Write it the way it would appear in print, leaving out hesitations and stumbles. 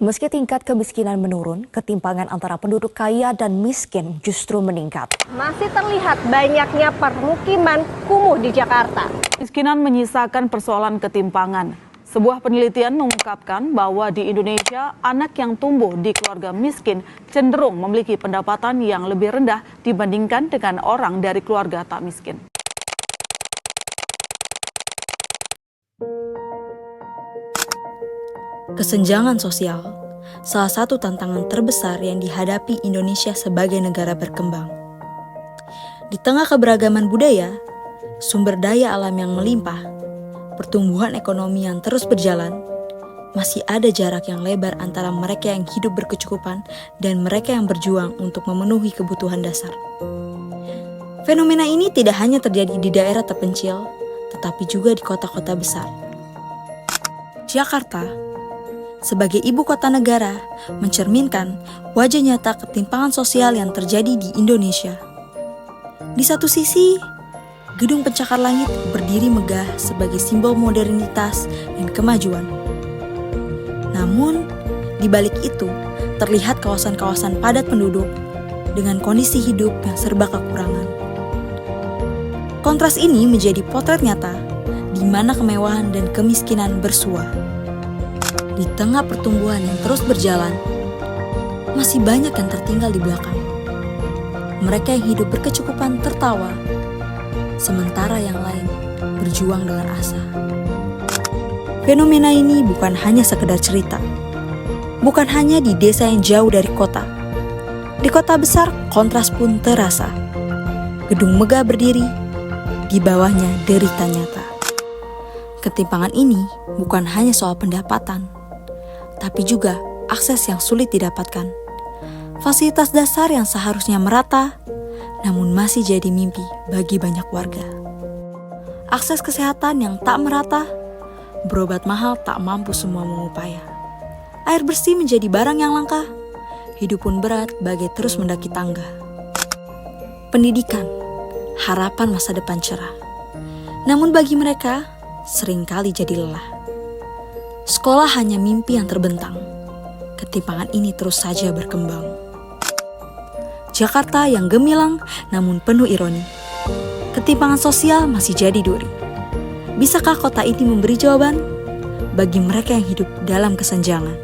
Meski tingkat kemiskinan menurun, ketimpangan antara penduduk kaya dan miskin justru meningkat. Masih terlihat banyaknya permukiman kumuh di Jakarta. Kemiskinan menyisakan persoalan ketimpangan. Sebuah penelitian mengungkapkan bahwa di Indonesia, anak yang tumbuh di keluarga miskin cenderung memiliki pendapatan yang lebih rendah dibandingkan dengan orang dari keluarga tak miskin. Kesenjangan sosial, salah satu tantangan terbesar yang dihadapi Indonesia sebagai negara berkembang. Di tengah keberagaman budaya, sumber daya alam yang melimpah, pertumbuhan ekonomi yang terus berjalan, masih ada jarak yang lebar antara mereka yang hidup berkecukupan dan mereka yang berjuang untuk memenuhi kebutuhan dasar. Fenomena ini tidak hanya terjadi di daerah terpencil, tetapi juga di kota-kota besar. Jakarta, sebagai ibu kota negara, mencerminkan wajah nyata ketimpangan sosial yang terjadi di Indonesia. Di satu sisi, gedung pencakar langit berdiri megah sebagai simbol modernitas dan kemajuan. Namun, di balik itu, terlihat kawasan-kawasan padat penduduk dengan kondisi hidup yang serba kekurangan. Kontras ini menjadi potret nyata di mana kemewahan dan kemiskinan bersua. Di tengah pertumbuhan yang terus berjalan, masih banyak yang tertinggal di belakang. Mereka yang hidup berkecukupan tertawa, sementara yang lain berjuang dengan asa. Fenomena ini bukan hanya sekedar cerita, bukan hanya di desa yang jauh dari kota. Di kota besar, kontras pun terasa. Gedung megah berdiri, di bawahnya derita nyata. Ketimpangan ini bukan hanya soal pendapatan, tapi juga akses yang sulit didapatkan. Fasilitas dasar yang seharusnya merata, namun masih jadi mimpi bagi banyak warga. Akses kesehatan yang tak merata, berobat mahal tak mampu semua mengupaya. Air bersih menjadi barang yang langka, hidup pun berat bagai terus mendaki tangga. Pendidikan, harapan masa depan cerah. Namun bagi mereka, seringkali jadi lelah. Sekolah hanya mimpi yang terbentang. Ketimpangan ini terus saja berkembang. Jakarta yang gemilang namun penuh ironi. Ketimpangan sosial masih jadi duri. Bisakah kota ini memberi jawaban bagi mereka yang hidup dalam kesenjangan?